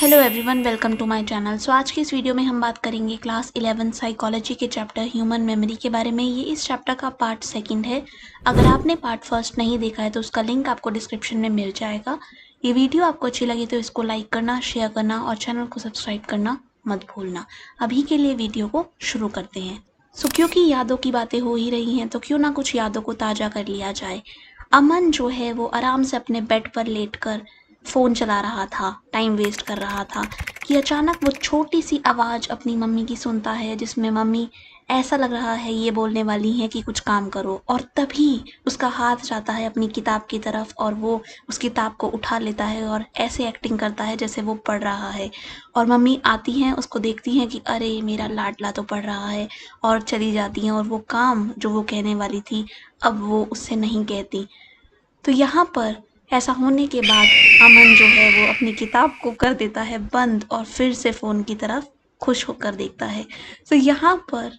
Hello everyone, welcome to my channel. So आज की इस वीडियो में हम बात करेंगे क्लास 11 साइकोलॉजी के चैप्टर ह्यूमन मेमोरी के बारे में। ये इस चैप्टर का पार्ट सेकंड है। अगर आपने पार्ट फर्स्ट नहीं देखा है तो उसका लिंक आपको डिस्क्रिप्शन में मिल जाएगा। ये वीडियो आपको अच्छी लगी तो इसको लाइक करना, शेयर करना और चैनल को सब्सक्राइब करना मत भूलना। अभी के लिए वीडियो को शुरू करते हैं। सो क्योंकि यादों की बातें हो ही रही हैं तो क्यों ना कुछ यादों को ताज़ा कर लिया जाए। अमन जो है वो आराम से अपने बेड पर लेटकर फ़ोन चला रहा था, टाइम वेस्ट कर रहा था कि अचानक वो छोटी सी आवाज़ अपनी मम्मी की सुनता है, जिसमें मम्मी ऐसा लग रहा है ये बोलने वाली हैं कि कुछ काम करो। और तभी उसका हाथ जाता है अपनी किताब की तरफ और वो उस किताब को उठा लेता है और ऐसे एक्टिंग करता है जैसे वो पढ़ रहा है। और मम्मी आती हैं, उसको देखती हैं कि अरे मेरा लाडला तो पढ़ रहा है, और चली जाती हैं। और वो काम जो वो कहने वाली थी अब वो उससे नहीं कहती। तो यहाँ पर ऐसा होने के बाद अमन जो है वो अपनी किताब को कर देता है बंद और फिर से फ़ोन की तरफ खुश होकर देखता है। तो यहाँ पर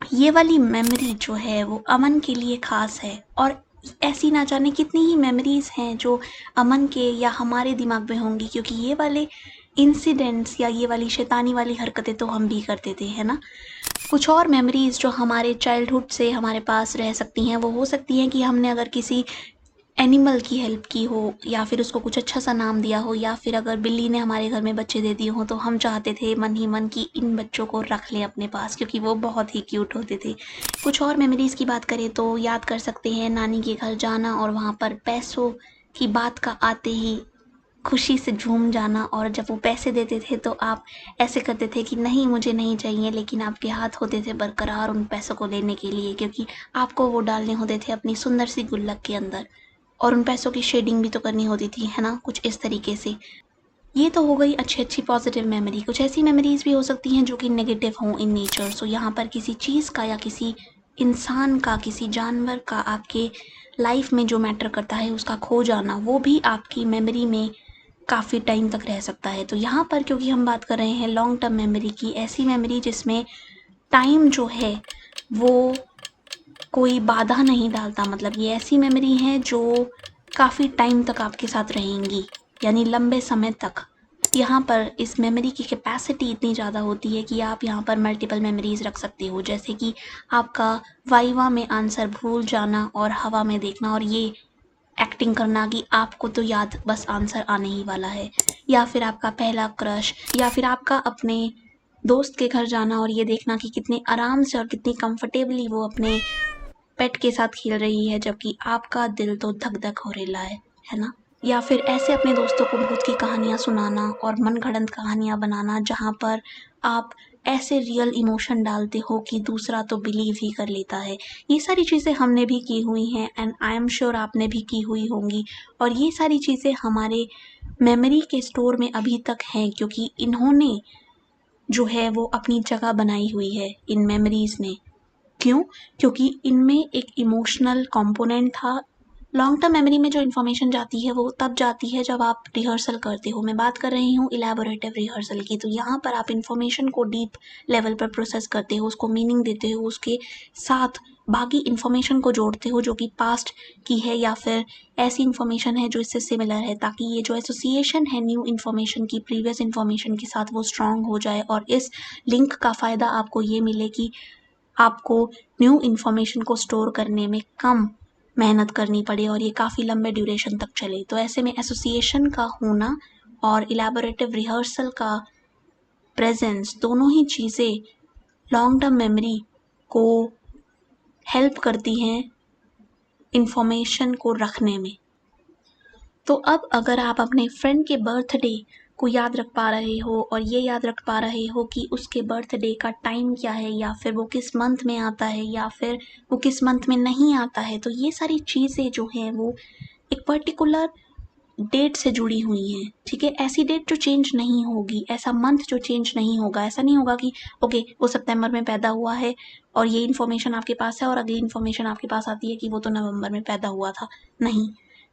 ये वाली मेमोरी जो है वो अमन के लिए ख़ास है। और ऐसी ना जाने कितनी ही मेमोरीज़ हैं जो अमन के या हमारे दिमाग में होंगी, क्योंकि ये वाले इंसिडेंट्स या ये वाली शैतानी वाली हरकतें तो हम भी करते थे, है ना। कुछ और मेमोरीज़ जो हमारे चाइल्डहुड से हमारे पास रह सकती हैं, वो हो सकती हैं कि हमने अगर किसी एनिमल की हेल्प की हो, या फिर उसको कुछ अच्छा सा नाम दिया हो, या फिर अगर बिल्ली ने हमारे घर में बच्चे दे दिए हों तो हम चाहते थे मन ही मन कि इन बच्चों को रख लें अपने पास, क्योंकि वो बहुत ही क्यूट होते थे। कुछ और मेमोरीज़ की बात करें तो याद कर सकते हैं नानी के घर जाना और वहाँ पर पैसों की बात का आते ही खुशी से झूम जाना। और जब वो पैसे देते थे तो आप ऐसे करते थे कि नहीं मुझे नहीं चाहिए, लेकिन आपके हाथ होते थे बरकरार उन पैसों को लेने के लिए, क्योंकि आपको वो डालने होते थे अपनी सुंदर सी गुल्लक के अंदर। और उन पैसों की शेडिंग भी तो करनी होती थी, है ना, कुछ इस तरीके से। ये तो हो गई अच्छी पॉजिटिव मेमोरी। कुछ ऐसी मेमोरीज भी हो सकती हैं जो कि नेगेटिव हों इन नेचर। सो यहाँ पर किसी चीज़ का या किसी इंसान का, किसी जानवर का आपके लाइफ में जो मैटर करता है उसका खो जाना, वो भी आपकी मेमोरी में काफ़ी टाइम तक रह सकता है। तो यहाँ पर क्योंकि हम बात कर रहे हैं लॉन्ग टर्म मेमोरी की, ऐसी मेमोरी जिसमें टाइम जो है वो कोई बाधा नहीं डालता, मतलब ये ऐसी मेमोरी हैं जो काफ़ी टाइम तक आपके साथ रहेंगी, यानी लंबे समय तक। यहाँ पर इस मेमोरी की कैपेसिटी इतनी ज़्यादा होती है कि आप यहाँ पर मल्टीपल मेमोरीज रख सकते हो, जैसे कि आपका वाइवा में आंसर भूल जाना और हवा में देखना और ये एक्टिंग करना कि आपको तो याद बस आंसर आने ही वाला है। या फिर आपका पहला क्रश, या फिर आपका अपने दोस्त के घर जाना और ये देखना कि कितने आराम से और कितनी कंफर्टेबली वो अपने पेट के साथ खेल रही है, जबकि आपका दिल तो धक-धक हो रहा है ना? या फिर ऐसे अपने दोस्तों को भूत की कहानियाँ सुनाना और मनगढ़ंत कहानियाँ बनाना, जहाँ पर आप ऐसे रियल इमोशन डालते हो कि दूसरा तो बिलीव ही कर लेता है। ये सारी चीज़ें हमने भी की हुई हैं एंड आई एम श्योर आपने भी की हुई होंगी। और ये सारी चीज़ें हमारे मेमोरी के स्टोर में अभी तक हैं, क्योंकि इन्होंने जो है वो अपनी जगह बनाई हुई है इन मेमोरीज़ ने। क्यों? क्योंकि इनमें एक इमोशनल कंपोनेंट था। लॉन्ग टर्म मेमोरी में जो इन्फॉर्मेशन जाती है वो तब जाती है जब आप रिहर्सल करते हो। मैं बात कर रही हूँ इलैबोरेटिव रिहर्सल की। तो यहाँ पर आप इन्फॉर्मेशन को डीप लेवल पर प्रोसेस करते हो, उसको मीनिंग देते हो, उसके साथ बाकी इन्फॉर्मेशन को जोड़ते हो जो कि पास्ट की है या फिर ऐसी इन्फॉर्मेशन है जो इससे सिमिलर है, ताकि ये जो एसोसिएशन है न्यू इन्फॉर्मेशन की प्रीवियस इन्फॉर्मेशन के साथ वो स्ट्रॉन्ग हो जाए। और इस लिंक का फ़ायदा आपको ये मिले कि आपको न्यू इन्फॉर्मेशन को स्टोर करने में कम मेहनत करनी पड़े और ये काफ़ी लंबे ड्यूरेशन तक चले। तो ऐसे में एसोसिएशन का होना और इलैबोरेटिव रिहर्सल का प्रेजेंस, दोनों ही चीज़ें लॉन्ग टर्म मेमोरी को हेल्प करती हैं इन्फॉर्मेशन को रखने में। तो अब अगर आप अपने फ्रेंड के बर्थडे को याद रख पा रहे हो और ये याद रख पा रहे हो कि उसके बर्थडे का टाइम क्या है, या फिर वो किस मंथ में आता है, या फिर वो किस मंथ में नहीं आता है, तो ये सारी चीज़ें जो हैं वो एक पर्टिकुलर डेट से जुड़ी हुई हैं। ठीक है, ऐसी डेट जो चेंज नहीं होगी, ऐसा मंथ जो चेंज नहीं होगा। ऐसा नहीं होगा कि ओके वो सितंबर में पैदा हुआ है और ये इन्फॉर्मेशन आपके पास है और अगली इन्फॉर्मेशन आपके पास आती है कि वो तो नवंबर में पैदा हुआ था। नहीं,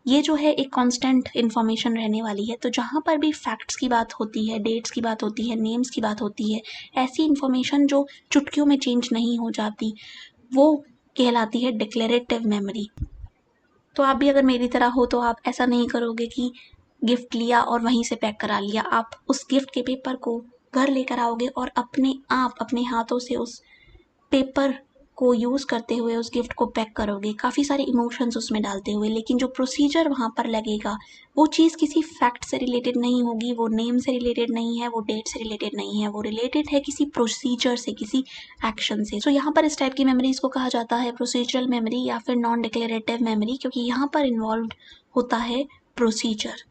ये जो है एक कांस्टेंट इन्फॉर्मेशन रहने वाली है। तो जहाँ पर भी फैक्ट्स की बात होती है, डेट्स की बात होती है, नेम्स की बात होती है, ऐसी इन्फॉर्मेशन जो चुटकियों में चेंज नहीं हो जाती, वो कहलाती है डिक्लेरेटिव मेमोरी। तो आप भी अगर मेरी तरह हो तो आप ऐसा नहीं करोगे कि गिफ्ट लिया और वहीं से पैक करा लिया। आप उस गिफ्ट के पेपर को घर लेकर आओगे और अपने आप अपने हाथों से उस पेपर को यूज़ करते हुए उस गिफ्ट को पैक करोगे, काफ़ी सारे इमोशंस उसमें डालते हुए। लेकिन जो प्रोसीजर वहाँ पर लगेगा वो चीज़ किसी फैक्ट से रिलेटेड नहीं होगी, वो नेम से रिलेटेड नहीं है, वो डेट से रिलेटेड नहीं है, वो रिलेटेड है किसी प्रोसीजर से, किसी एक्शन से। सो यहाँ पर इस टाइप की मेमोरीज को कहा जाता है प्रोसीजरल मेमोरी या फिर नॉन डिक्लेरेटिव मेमोरी, क्योंकि यहाँ पर इन्वॉल्व होता है प्रोसीजर।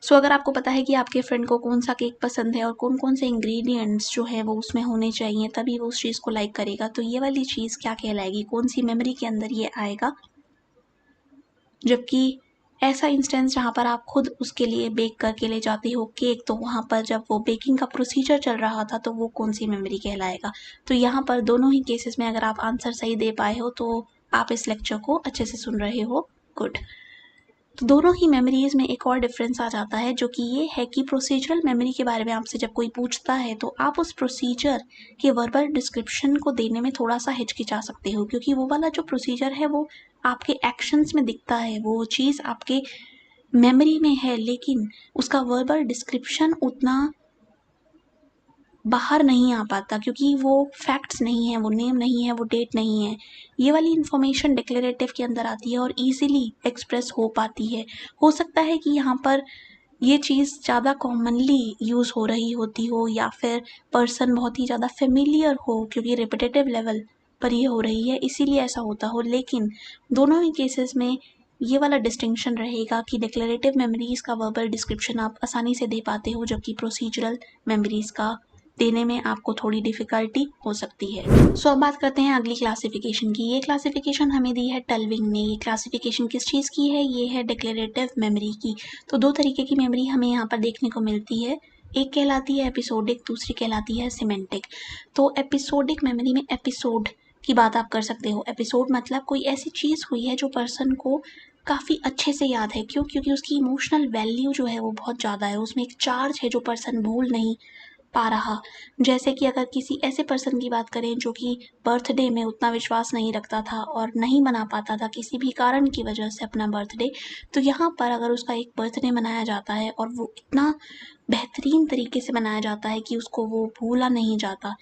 सो अगर आपको पता है कि आपके फ्रेंड को कौन सा केक पसंद है और कौन कौन से इंग्रेडिएंट्स जो है वो उसमें होने चाहिए तभी वो उस चीज़ को लाइक करेगा, तो ये वाली चीज़ क्या कहलाएगी, कौन सी मेमोरी के अंदर ये आएगा। जबकि ऐसा इंस्टेंस जहाँ पर आप खुद उसके लिए बेक करके ले जाते हो केक, तो वहाँ पर जब वो बेकिंग का प्रोसीजर चल रहा था तो वो कौन सी मेमोरी कहलाएगा। तो यहाँ पर दोनों ही केसेस में अगर आप आंसर सही दे पाए हो तो आप इस लेक्चर को अच्छे से सुन रहे हो, गुड। तो दोनों ही मेमोरीज में एक और डिफरेंस आ जाता है, जो कि ये है कि प्रोसीजरल मेमोरी के बारे में आपसे जब कोई पूछता है तो आप उस प्रोसीजर के वर्बल डिस्क्रिप्शन को देने में थोड़ा सा हिचकिचा सकते हो, क्योंकि वो वाला जो प्रोसीजर है वो आपके एक्शंस में दिखता है, वो चीज़ आपके मेमोरी में है, लेकिन उसका वर्बल डिस्क्रिप्शन उतना बाहर नहीं आ पाता, क्योंकि वो फैक्ट्स नहीं है, वो नेम नहीं है, वो डेट नहीं है। ये वाली इन्फॉर्मेशन डिक्लेरेटिव के अंदर आती है और ईजिली एक्सप्रेस हो पाती है। हो सकता है कि यहाँ पर ये चीज़ ज़्यादा कॉमनली यूज़ हो रही होती हो या फिर पर्सन बहुत ही ज़्यादा फेमिलियर हो, क्योंकि रिपीटेटिव लेवल पर ये हो रही है इसीलिए ऐसा होता हो। लेकिन दोनों ही केसेस में ये वाला डिस्टिंक्शन रहेगा कि डिक्लेरेटिव मेमोरीज का वर्बल डिस्क्रिप्शन आप आसानी से दे पाते हो, जबकि प्रोसीजरल मेमोरीज का देने में आपको थोड़ी डिफ़िकल्टी हो सकती है। सो अब बात करते हैं अगली क्लासिफिकेशन की। ये क्लासिफिकेशन हमें दी है टल्विंग ने। ये क्लासिफिकेशन किस चीज़ की है, ये है डिक्लेरेटिव मेमोरी की। तो दो तरीके की मेमोरी हमें यहाँ पर देखने को मिलती है, एक कहलाती है एपिसोडिक, दूसरी कहलाती है सिमेंटिक। तो एपिसोडिक मेमोरी में एपिसोड की बात आप कर सकते हो। एपिसोड मतलब कोई ऐसी चीज़ हुई है जो पर्सन को काफ़ी अच्छे से याद है। क्यों? क्योंकि उसकी इमोशनल वैल्यू जो है वो बहुत ज़्यादा है, उसमें एक चार्ज है जो पर्सन भूल नहीं पा रहा। जैसे कि अगर किसी ऐसे पर्सन की बात करें जो कि बर्थडे में उतना विश्वास नहीं रखता था और नहीं मना पाता था किसी भी कारण की वजह से अपना बर्थडे, तो यहाँ पर अगर उसका एक बर्थडे मनाया जाता है और वो इतना बेहतरीन तरीके से मनाया जाता है कि उसको वो भूला नहीं जाता।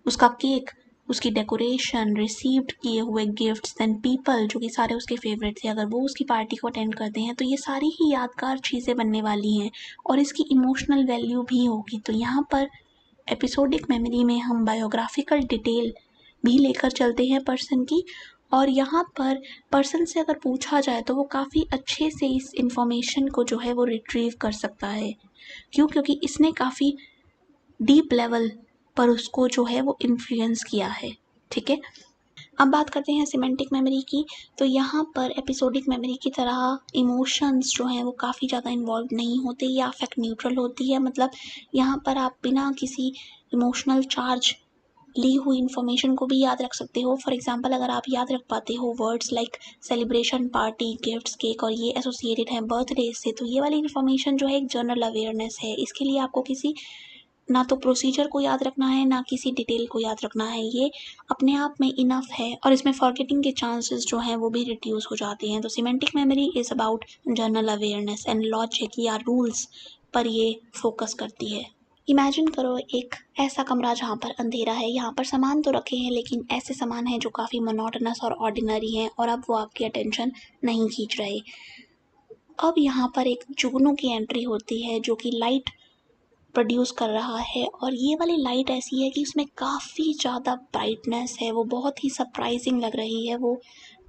उसका केक, उसकी डेकोरेशन, रिसीव्ड किए हुए गिफ्ट्स, देन पीपल जो कि सारे उसके फेवरेट थे, अगर वो उसकी पार्टी को अटेंड करते हैं तो ये सारी ही यादगार चीज़ें बनने वाली हैं और इसकी इमोशनल वैल्यू भी होगी। तो यहाँ पर एपिसोडिक मेमोरी में हम बायोग्राफिकल डिटेल भी लेकर चलते हैं पर्सन की, और यहाँ पर पर्सन से अगर पूछा जाए तो वो काफ़ी अच्छे से इस इंफॉर्मेशन को जो है वो रिट्रीव कर सकता है। क्यों? क्योंकि इसने काफ़ी डीप लेवल पर उसको जो है वो इन्फ्लुएंस किया है। ठीक है, अब बात करते हैं सिमेंटिक मेमोरी की। तो यहाँ पर एपिसोडिक मेमोरी की तरह इमोशंस जो हैं वो काफ़ी ज़्यादा इन्वॉल्व नहीं होते, या अफेक्ट न्यूट्रल होती है। मतलब यहाँ पर आप बिना किसी इमोशनल चार्ज ली हुई इन्फॉर्मेशन को भी याद रख सकते हो। फॉर एग्जांपल अगर आप याद रख पाते हो words like celebration, party, gifts, cake, और ये एसोसिएटेड हैं बर्थडे से, तो ये वाली इन्फॉर्मेशन जो है एक जनरल अवेयरनेस है। इसके लिए आपको किसी ना तो प्रोसीजर को याद रखना है ना किसी डिटेल को याद रखना है, ये अपने आप में इनफ है और इसमें फॉरगेटिंग के चांसेस जो हैं वो भी रिड्यूस हो जाते हैं। तो semantic memory is about general awareness and logic या रूल्स पर ये फोकस करती है। इमेजिन करो एक ऐसा कमरा जहाँ पर अंधेरा है, यहाँ पर सामान तो रखे हैं लेकिन ऐसे सामान हैं जो काफ़ी मोनोटोनस और ऑर्डिनरी हैं और अब वो आपकी अटेंशन नहीं खींच रहे। अब यहाँ पर एक जुगनू की एंट्री होती है जो कि लाइट प्रोड्यूस कर रहा है, और ये वाली लाइट ऐसी है कि उसमें काफ़ी ज़्यादा ब्राइटनेस है, वो बहुत ही सरप्राइजिंग लग रही है, वो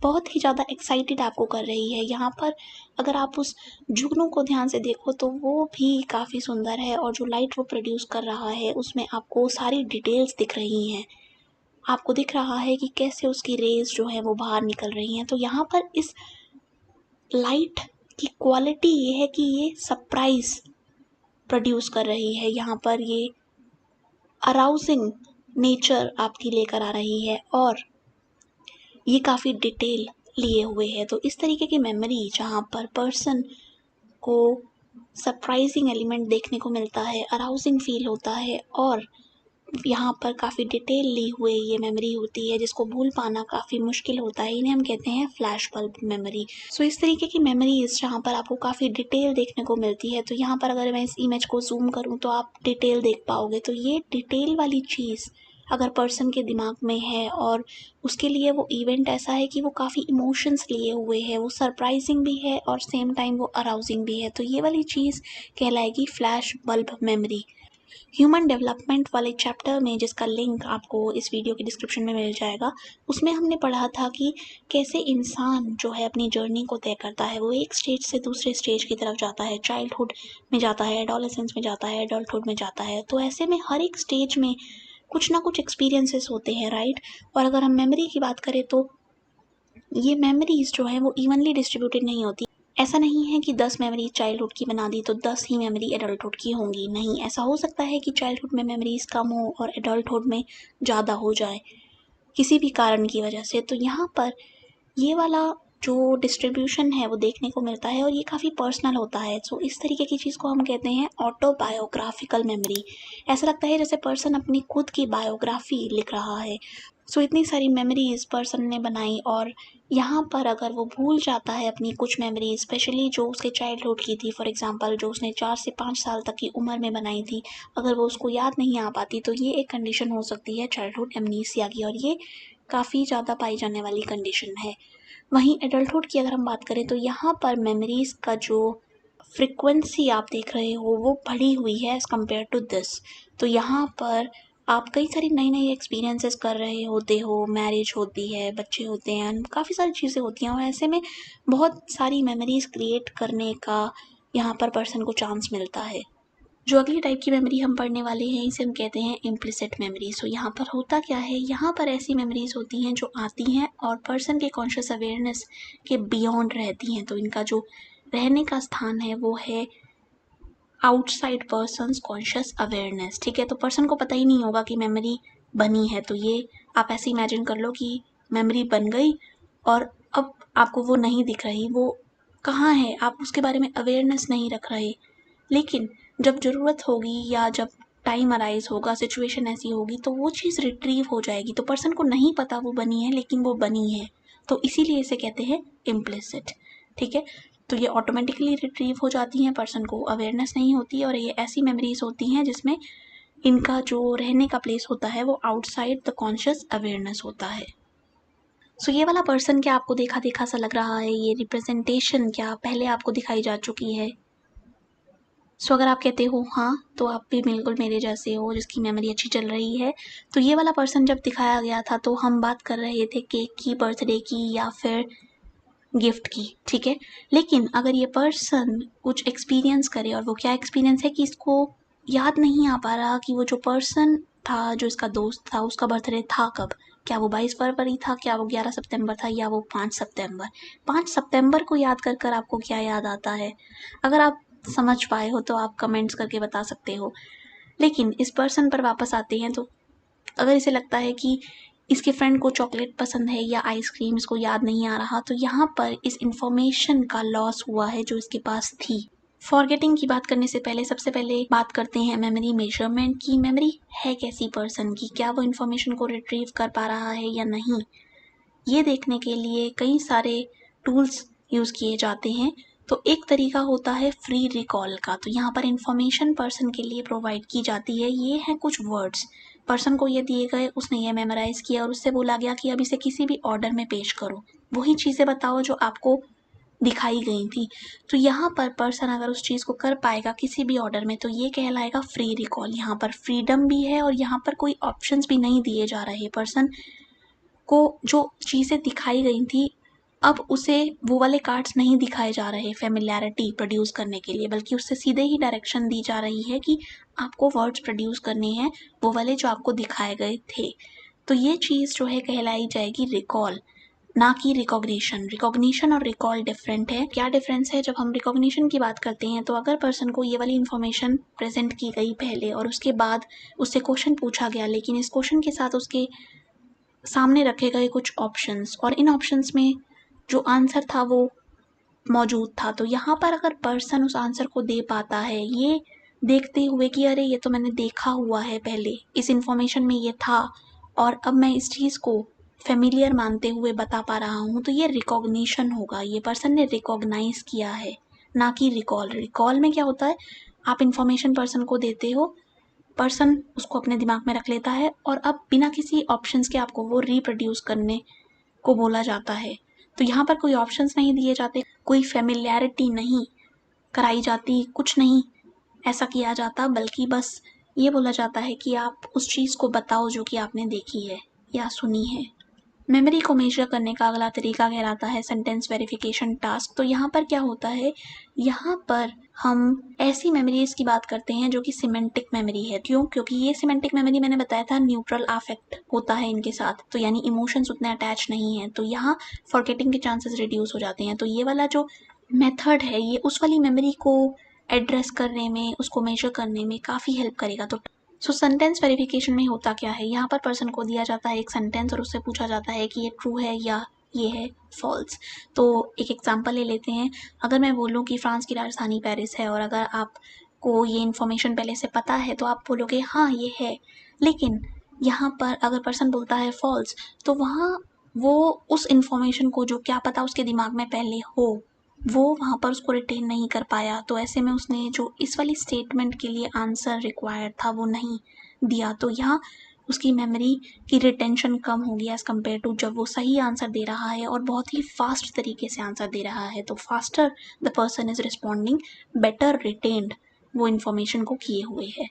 बहुत ही ज़्यादा एक्साइटेड आपको कर रही है। यहाँ पर अगर आप उस जुगनू को ध्यान से देखो तो वो भी काफ़ी सुंदर है, और जो लाइट वो प्रोड्यूस कर रहा है उसमें आपको सारी डिटेल्स दिख रही हैं। आपको दिख रहा है कि कैसे उसकी रेज जो है वो बाहर निकल रही हैं। तो यहाँ पर इस लाइट की क्वालिटी ये है कि ये सरप्राइज प्रोड्यूस कर रही है। यहाँ पर ये अराउजिंग नेचर आपकी लेकर आ रही है और ये काफ़ी डिटेल लिए हुए है। तो इस तरीके की मेमोरी जहाँ पर पर्सन को सरप्राइजिंग एलिमेंट देखने को मिलता है, अराउजिंग फील होता है और यहाँ पर काफ़ी डिटेल ली हुई ये मेमोरी होती है, जिसको भूल पाना काफ़ी मुश्किल होता है। इन्हें हम कहते हैं फ्लैश बल्ब मेमोरी। सो इस तरीके की मेमोरीज जहाँ पर आपको काफ़ी डिटेल देखने को मिलती है, तो यहाँ पर अगर मैं इस इमेज को जूम करूँ तो आप डिटेल देख पाओगे। तो ये डिटेल वाली चीज़ अगर पर्सन के दिमाग में है और उसके लिए वो इवेंट ऐसा है कि वो काफ़ी इमोशंस लिए हुए है, वो सरप्राइजिंग भी है और सेम टाइम वो अराउजिंग भी है, तो ये वाली चीज़ कहलाएगी flash bulb memory. Human development वाले चैप्टर में, जिसका लिंक आपको इस वीडियो के डिस्क्रिप्शन में मिल जाएगा, उसमें हमने पढ़ा था कि कैसे इंसान जो है अपनी जर्नी को तय करता है। वो एक स्टेज से दूसरे स्टेज की तरफ जाता है, चाइल्डहुड में जाता है, एडोलेसेंस में जाता है, एडल्टहुड में जाता है। तो ऐसे में हर एक स्टेज में कुछ ना कुछ एक्सपीरियंसेस होते हैं, राइट। और अगर हम मेमोरी की बात करें तो ये मेमोरीज जो है वो इवनली डिस्ट्रीब्यूटेड नहीं होती। ऐसा नहीं है कि 10 मेमोरीज चाइल्डहुड की बना दी तो 10 ही मेमोरी एडल्टहुड की होंगी, नहीं। ऐसा हो सकता है कि चाइल्डहुड में मेमोरीज कम हो और एडल्टहुड में ज़्यादा हो जाए किसी भी कारण की वजह से। तो यहाँ पर ये वाला जो डिस्ट्रीब्यूशन है वो देखने को मिलता है और ये काफ़ी पर्सनल होता है। सो इस तरीके की चीज़ को हम कहते हैं ऑटोबायोग्राफिकल मेमोरी। ऐसा लगता है जैसे पर्सन अपनी खुद की बायोग्राफी लिख रहा है। सो इतनी सारी मेमोरीज पर्सन ने बनाई और यहाँ पर अगर वो भूल जाता है अपनी कुछ मेमोरीज, स्पेशली जो उसके चाइल्डहुड की थी, फॉर एग्जांपल जो उसने 4 से 5 साल तक की उम्र में बनाई थी, अगर वो उसको याद नहीं आ पाती तो ये एक कंडीशन हो सकती है चाइल्डहुड एमनीसिया की, और ये काफ़ी ज़्यादा पाई जाने वाली कंडीशन है। वहीं एडल्टहुड की अगर हम बात करें तो यहाँ पर मेमोरीज का जो फ्रिक्वेंसी आप देख रहे हो वो बढ़ी हुई है एज़ कम्पेयर टू दिस। तो यहाँ पर आप कई सारी नई एक्सपीरियंसेस कर रहे होते हो, मैरिज होती है, बच्चे होते हैं, काफ़ी सारी चीज़ें होती हैं और ऐसे में बहुत सारी मेमोरीज क्रिएट करने का यहाँ पर पर्सन को चांस मिलता है। जो अगली टाइप की मेमोरी हम पढ़ने वाले हैं इसे हम कहते हैं इम्प्लिसिट मेमोरी। सो यहाँ पर होता क्या है, यहाँ पर ऐसी मेमोरीज होती हैं जो आती हैं और पर्सन के कॉन्शियस अवेयरनेस के बियॉन्ड रहती हैं। तो इनका जो रहने का स्थान है वो है आउटसाइड पर्सन्स कॉन्शियस अवेयरनेस, ठीक है। तो पर्सन को पता ही नहीं होगा कि मेमोरी बनी है। तो ये आप ऐसे इमेजिन कर लो कि मेमोरी बन गई और अब आपको वो नहीं दिख रही, वो कहाँ है, आप उसके बारे में अवेयरनेस नहीं रख रहे। लेकिन जब ज़रूरत होगी या जब टाइम अराइज होगा, सिचुएशन ऐसी होगी तो वो चीज़ रिट्रीव हो जाएगी। तो पर्सन को नहीं पता वो बनी है लेकिन वो बनी है, तो इसीलिए इसे कहते हैं इम्प्लिसिट, ठीक है। तो ये ऑटोमेटिकली रिट्रीव हो जाती हैं, पर्सन को अवेयरनेस नहीं होती और ये ऐसी मेमोरीज होती हैं जिसमें इनका जो रहने का प्लेस होता है वो आउटसाइड द कॉन्शियस अवेयरनेस होता है। सो ये वाला पर्सन क्या आपको देखा देखा सा लग रहा है, ये रिप्रेजेंटेशन क्या पहले आपको दिखाई जा चुकी है? सो अगर आप कहते हो हाँ, तो आप भी बिल्कुल मेरे जैसे हो जिसकी मेमोरी अच्छी चल रही है। तो ये वाला पर्सन जब दिखाया गया था तो हम बात कर रहे थे केक की, बर्थडे की या फिर गिफ्ट की, ठीक है। लेकिन अगर ये पर्सन कुछ एक्सपीरियंस करे और वो क्या एक्सपीरियंस है कि इसको याद नहीं आ पा रहा कि वो जो पर्सन था, जो इसका दोस्त था, उसका बर्थडे था कब। क्या वो 22 फरवरी था, क्या वो 11 सितंबर था या वो 5 सितंबर। 5 सितंबर को याद कर कर आपको क्या याद आता है? अगर आप समझ पाए हो तो आप कमेंट्स करके बता सकते हो। लेकिन इस पर्सन पर वापस आते हैं तो अगर इसे लगता है कि इसके फ्रेंड को चॉकलेट पसंद है या आइसक्रीम, इसको याद नहीं आ रहा, तो यहाँ पर इस इंफॉर्मेशन का लॉस हुआ है जो इसके पास थी। फॉरगेटिंग की बात करने से पहले सबसे पहले बात करते हैं मेमोरी मेजरमेंट की। मेमोरी है कैसी पर्सन की, क्या वो इन्फॉर्मेशन को रिट्रीव कर पा रहा है या नहीं, ये देखने के लिए कई सारे टूल्स यूज़ किए जाते हैं। तो एक तरीका होता है फ्री रिकॉल का। तो यहाँ पर इंफॉर्मेशन पर्सन के लिए प्रोवाइड की जाती है, ये हैं कुछ वर्ड्स, पर्सन को ये दिए गए, उसने ये मेमोराइज किया और उससे बोला गया कि अब इसे किसी भी ऑर्डर में पेश करो, वही चीज़ें बताओ जो आपको दिखाई गई थी। तो यहाँ पर पर्सन अगर उस चीज़ को कर पाएगा किसी भी ऑर्डर में तो ये कहलाएगा फ्री रिकॉल। यहाँ पर फ्रीडम भी है और यहाँ पर कोई ऑप्शंस भी नहीं दिए जा रहे। पर्सन को जो चीज़ें दिखाई गई थी अब उसे वो वाले कार्ड्स नहीं दिखाए जा रहे फेमिलियरिटी प्रोड्यूस करने के लिए, बल्कि उससे सीधे ही डायरेक्शन दी जा रही है कि आपको वर्ड्स प्रोड्यूस करने हैं वो वाले जो आपको दिखाए गए थे। तो ये चीज़ जो है कहलाई जाएगी रिकॉल, ना कि रिकॉग्निशन। रिकॉग्निशन और रिकॉल डिफरेंट है। क्या डिफरेंस है? जब हम रिकॉग्निशन की बात करते हैं तो अगर पर्सन को ये वाली इन्फॉर्मेशन प्रेजेंट की गई पहले और उसके बाद उससे क्वेश्चन पूछा गया, लेकिन इस क्वेश्चन के साथ उसके सामने रखे गए कुछ ऑप्शंस और इन ऑप्शंस में जो आंसर था वो मौजूद था, तो यहाँ पर अगर पर्सन उस आंसर को दे पाता है, ये देखते हुए कि अरे ये तो मैंने देखा हुआ है पहले, इस इन्फॉर्मेशन में ये था और अब मैं इस चीज़ को फ़ैमिलियर मानते हुए बता पा रहा हूँ, तो ये रिकॉग्निशन होगा, ये पर्सन ने रिकॉग्नाइज़ किया है, ना कि रिकॉल। रिकॉल में क्या होता है, आप इन्फॉर्मेशन पर्सन को देते हो, पर्सन उसको अपने दिमाग में रख लेता है और अब बिना किसी ऑप्शंस के आपको वो रिप्रोड्यूस करने को बोला जाता है। तो यहाँ पर कोई ऑप्शंस नहीं दिए जाते, कोई फ़ैमिलियरिटी नहीं कराई जाती, कुछ नहीं ऐसा किया जाता, बल्कि बस ये बोला जाता है कि आप उस चीज़ को बताओ जो कि आपने देखी है या सुनी है। मेमोरी को मेजर करने का अगला तरीका कहलाता है सेंटेंस वेरिफिकेशन टास्क। तो यहाँ पर क्या होता है, यहाँ पर हम ऐसी मेमोरीज की बात करते हैं जो कि सिमेंटिक मेमोरी है। क्यों? क्योंकि ये सिमेंटिक मेमोरी मैंने बताया था न्यूट्रल अफेक्ट होता है इनके साथ, तो यानी इमोशंस उतने अटैच नहीं है, तो यहाँ फॉरगेटिंग के चांसेस रिड्यूस हो जाते हैं। तो ये वाला जो मेथड है ये उस वाली मेमोरी को एड्रेस करने में, उसको मेजर करने में काफ़ी हेल्प करेगा। तो सेंटेंस वेरिफिकेशन में होता क्या है, यहाँ पर पर्सन को दिया जाता है एक सेंटेंस और उससे पूछा जाता है कि ये ट्रू है या ये है फॉल्स। तो एक एग्जांपल ले लेते हैं, अगर मैं बोलूँ कि फ्रांस की राजधानी पेरिस है और अगर आपको ये इन्फॉर्मेशन पहले से पता है तो आप बोलोगे हाँ ये है, लेकिन यहाँ पर अगर पर्सन बोलता है फॉल्स, तो वहाँ वो उस इन्फॉर्मेशन को, जो क्या पता उसके दिमाग में पहले हो, वो वहाँ पर उसको रिटेन नहीं कर पाया, तो ऐसे में उसने जो इस वाली स्टेटमेंट के लिए आंसर रिक्वायर्ड था वो नहीं दिया। तो यहाँ उसकी मेमोरी की रिटेंशन कम होगी एज़ कम्पेयर टू जब वो सही आंसर दे रहा है और बहुत ही फास्ट तरीके से आंसर दे रहा है। तो faster the person is responding, better retained वो इन्फॉर्मेशन को किए हुए है।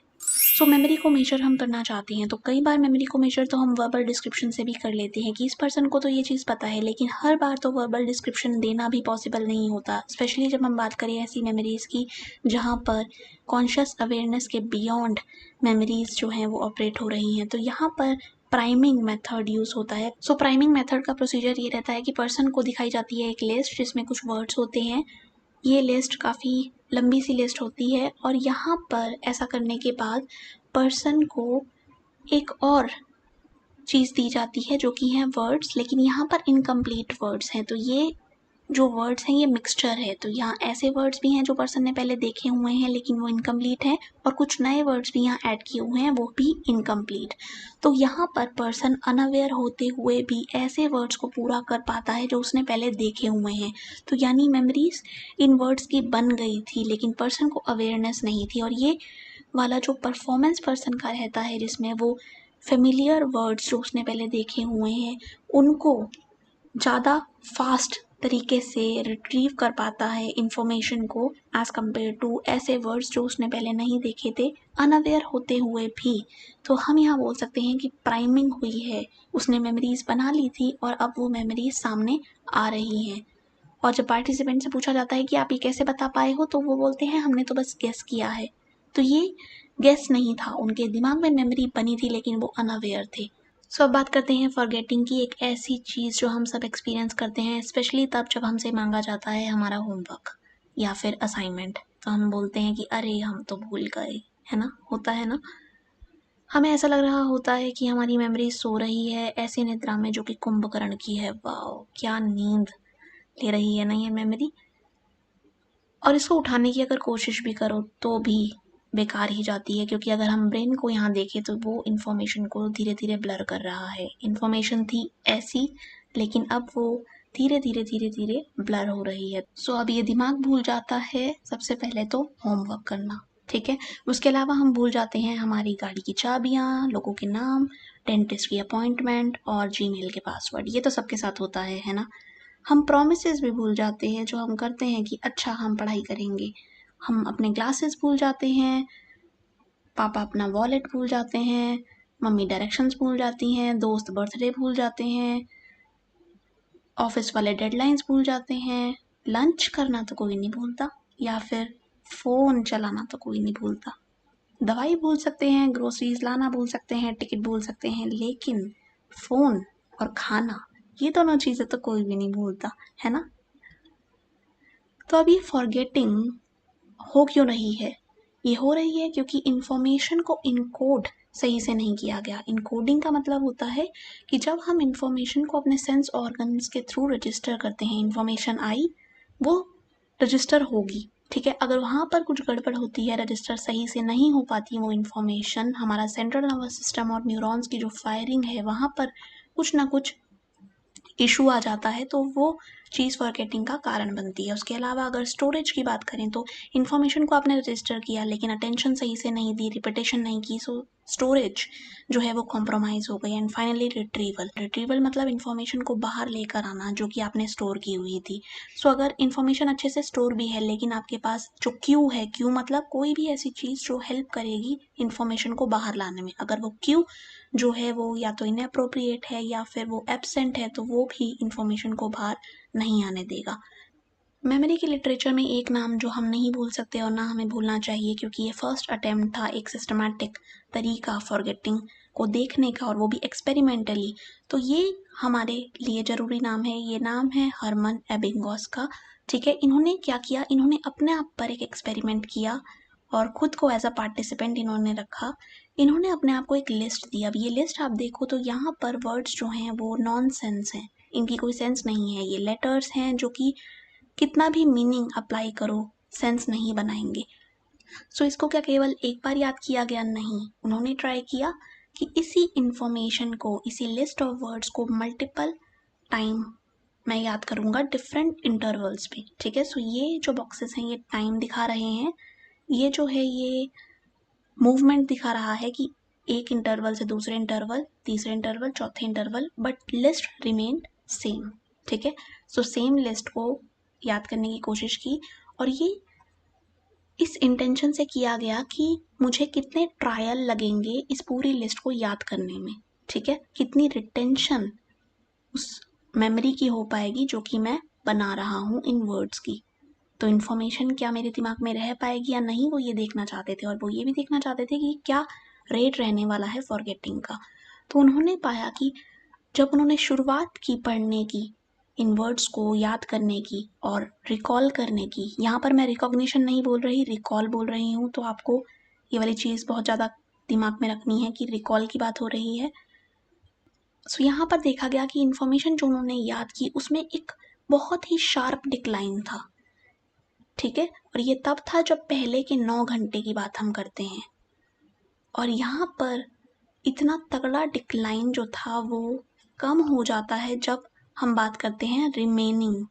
मेमोरी को मेजर हम करना चाहते हैं तो कई बार मेमोरी को मेजर तो हम वर्बल डिस्क्रिप्शन से भी कर लेते हैं कि इस पर्सन को तो ये चीज़ पता है, लेकिन हर बार तो वर्बल डिस्क्रिप्शन देना भी पॉसिबल नहीं होता, स्पेशली जब हम बात करें ऐसी मेमोरीज़ की जहाँ पर कॉन्शियस अवेयरनेस के बियॉन्ड मेमोरीज़ जो हैं वो ऑपरेट हो रही हैं। तो यहाँ पर प्राइमिंग मेथड यूज़ होता है। प्राइमिंग मेथड का प्रोसीजर ये रहता है कि पर्सन को दिखाई जाती है एक लिस्ट जिसमें कुछ वर्ड्स होते हैं। ये लिस्ट काफ़ी लंबी सी लिस्ट होती है और यहाँ पर ऐसा करने के बाद पर्सन को एक और चीज़ दी जाती है जो कि है वर्ड्स, लेकिन यहाँ पर इनकम्प्लीट वर्ड्स हैं। तो ये जो वर्ड्स हैं ये मिक्सचर है, तो यहाँ ऐसे वर्ड्स भी हैं जो पर्सन ने पहले देखे हुए हैं लेकिन वो इनकम्प्लीट हैं, और कुछ नए वर्ड्स भी यहाँ ऐड किए हुए हैं वो भी इनकम्प्लीट। तो यहाँ पर पर्सन अनअवेयर होते हुए भी ऐसे वर्ड्स को पूरा कर पाता है जो उसने पहले देखे हुए हैं। तो यानी मेमोरीज इन वर्ड्स की बन गई थी लेकिन पर्सन को अवेयरनेस नहीं थी। और ये वाला जो परफॉर्मेंस पर्सन का रहता है जिसमें वो फेमिलियर वर्ड्स जो उसने पहले देखे हुए हैं उनको ज़्यादा फास्ट तरीके से रिट्रीव कर पाता है इंफॉर्मेशन को एज़ कम्पेयर टू ऐसे वर्ड्स जो उसने पहले नहीं देखे थे अनअवेयर होते हुए भी। तो हम यहाँ बोल सकते हैं कि प्राइमिंग हुई है, उसने मेमोरीज बना ली थी और अब वो मेमोरीज सामने आ रही हैं। और जब पार्टिसिपेंट से पूछा जाता है कि आप ये कैसे बता पाए हो, तो वो बोलते हैं हमने तो बस गेस किया है। तो ये गेस नहीं था, उनके दिमाग में मेमोरी बनी थी लेकिन वो अनअवेयर थे। अब बात करते हैं फॉरगेटिंग की, एक ऐसी चीज़ जो हम सब एक्सपीरियंस करते हैं स्पेशली तब जब हमसे मांगा जाता है हमारा होमवर्क या फिर असाइनमेंट। तो हम बोलते हैं कि अरे हम तो भूल गए, है ना, होता है ना। हमें ऐसा लग रहा होता है कि हमारी मेमोरी सो रही है ऐसी निद्रा में जो कि कुंभकर्ण की है। वाओ, क्या नींद ले रही है ना ये मेमोरी। और इसको उठाने की अगर कोशिश भी करो तो भी बेकार ही जाती है, क्योंकि अगर हम ब्रेन को यहाँ देखें तो वो इन्फॉर्मेशन को धीरे धीरे ब्लर कर रहा है। इन्फॉर्मेशन थी ऐसी लेकिन अब वो धीरे धीरे धीरे धीरे ब्लर हो रही है। अब ये दिमाग भूल जाता है सबसे पहले तो होमवर्क करना, ठीक है। उसके अलावा हम भूल जाते हैं हमारी गाड़ी की चाबियाँ, लोगों के नाम, डेंटिस्ट की अपॉइंटमेंट और जीमेल के पासवर्ड। ये तो सबके साथ होता है ना। हम प्रॉमिसेस भी भूल जाते हैं जो हम करते हैं कि अच्छा हम पढ़ाई करेंगे। हम अपने ग्लासेस भूल जाते हैं, पापा अपना वॉलेट भूल जाते हैं, मम्मी डायरेक्शंस भूल जाती हैं, दोस्त बर्थडे भूल जाते हैं, ऑफिस वाले डेडलाइंस भूल जाते हैं, लंच करना तो कोई नहीं भूलता, या फिर फ़ोन चलाना तो कोई नहीं भूलता। दवाई भूल सकते हैं, ग्रोसरीज लाना भूल सकते हैं, टिकट भूल सकते हैं, लेकिन फ़ोन और खाना, ये दोनों चीज़ें तो कोई भी नहीं भूलता, है ना। तो अब ये फॉरगेटिंग हो क्यों रही है? ये हो रही है क्योंकि इन्फॉर्मेशन को इनकोड सही से नहीं किया गया। इनकोडिंग का मतलब होता है कि जब हम इन्फॉर्मेशन को अपने सेंस ऑर्गन्स के थ्रू रजिस्टर करते हैं, इन्फॉर्मेशन आई वो रजिस्टर होगी ठीक है। अगर वहाँ पर कुछ गड़बड़ होती है, रजिस्टर सही से नहीं हो पाती वो इन्फॉर्मेशन, हमारा सेंट्रल नर्वस सिस्टम और न्यूरॉन्स की जो फायरिंग है वहाँ पर कुछ ना कुछ इशू आ जाता है, तो वो चीज़ फॉरगेटिंग का कारण बनती है। उसके अलावा अगर स्टोरेज की बात करें तो इन्फॉर्मेशन को आपने रजिस्टर किया लेकिन अटेंशन सही से नहीं दी, रिपीटेशन नहीं की, सो स्टोरेज जो है वो कॉम्प्रोमाइज़ हो गई। एंड फाइनली रिट्रीवल मतलब इन्फॉर्मेशन को बाहर लेकर आना जो कि आपने स्टोर की हुई थी। सो अगर इन्फॉर्मेशन अच्छे से स्टोर भी है लेकिन आपके पास जो क्यू है, क्यू मतलब कोई भी ऐसी चीज़ जो हेल्प करेगी इन्फॉर्मेशन को बाहर लाने में, अगर वो क्यू जो है वो या तो इनअप्रोप्रिएट है या फिर वो एब्सेंट है, तो वो भी इन्फॉर्मेशन को बाहर नहीं आने देगा। मेमोरी के लिटरेचर में एक नाम जो हम नहीं भूल सकते और ना हमें भूलना चाहिए, क्योंकि ये फर्स्ट अटेम्प्ट था एक सिस्टमैटिक तरीका फॉरगेटिंग को देखने का, और वो भी एक्सपेरिमेंटली। तो ये हमारे लिए ज़रूरी नाम है, ये नाम है हरमन एबिंगहॉस का। ठीक है, इन्होंने क्या किया, इन्होंने अपने आप पर एक एक्सपेरिमेंट किया और खुद को एज अ पार्टिसिपेंट इन्होंने रखा। इन्होंने अपने आप को एक लिस्ट दी। अब ये लिस्ट आप देखो तो यहाँ पर वर्ड्स जो हैं वो नॉन सेंस हैं, इनकी कोई सेंस नहीं है। ये लेटर्स हैं जो कि कितना भी मीनिंग अप्लाई करो सेंस नहीं बनाएंगे। सो इसको क्या केवल एक बार याद किया गया? नहीं, उन्होंने ट्राई किया कि इसी इंफॉर्मेशन को, इसी लिस्ट ऑफ वर्ड्स को मल्टीपल टाइम मैं याद करूँगा डिफरेंट इंटरवल्स पे। ठीक है, सो ये जो बॉक्सेस हैं ये टाइम दिखा रहे हैं, ये जो है ये मूवमेंट दिखा रहा है कि एक इंटरवल से दूसरे इंटरवल, तीसरे इंटरवल, चौथे interval, but list remain same. ठीक है, सो सेम लिस्ट को याद करने की कोशिश की, और ये इस इंटेंशन से किया गया कि मुझे कितने ट्रायल लगेंगे इस पूरी लिस्ट को याद करने में। ठीक है, कितनी रिटेंशन उस मेमोरी की हो पाएगी जो कि मैं बना रहा हूँ इन वर्ड्स की। तो इन्फॉर्मेशन क्या मेरे दिमाग में रह पाएगी या नहीं, वो ये देखना चाहते थे। और वो ये भी देखना चाहते थे कि क्या रेट रहने वाला है फॉरगेटिंग का। तो उन्होंने पाया कि जब उन्होंने शुरुआत की पढ़ने की, इन वर्ड्स को याद करने की और रिकॉल करने की, यहाँ पर मैं रिकॉग्निशन नहीं बोल रही, रिकॉल बोल रही हूँ, तो आपको ये वाली चीज़ बहुत ज़्यादा दिमाग में रखनी है कि रिकॉल की बात हो रही है। सो यहाँ पर देखा गया कि इन्फॉर्मेशन जो उन्होंने याद की उसमें एक बहुत ही शार्प डिक्लाइन था। ठीक है, और ये तब था जब पहले के 9 घंटे की बात हम करते हैं। और यहाँ पर इतना तगड़ा डिक्लाइन जो था वो कम हो जाता है जब हम बात करते हैं रिमेनिंग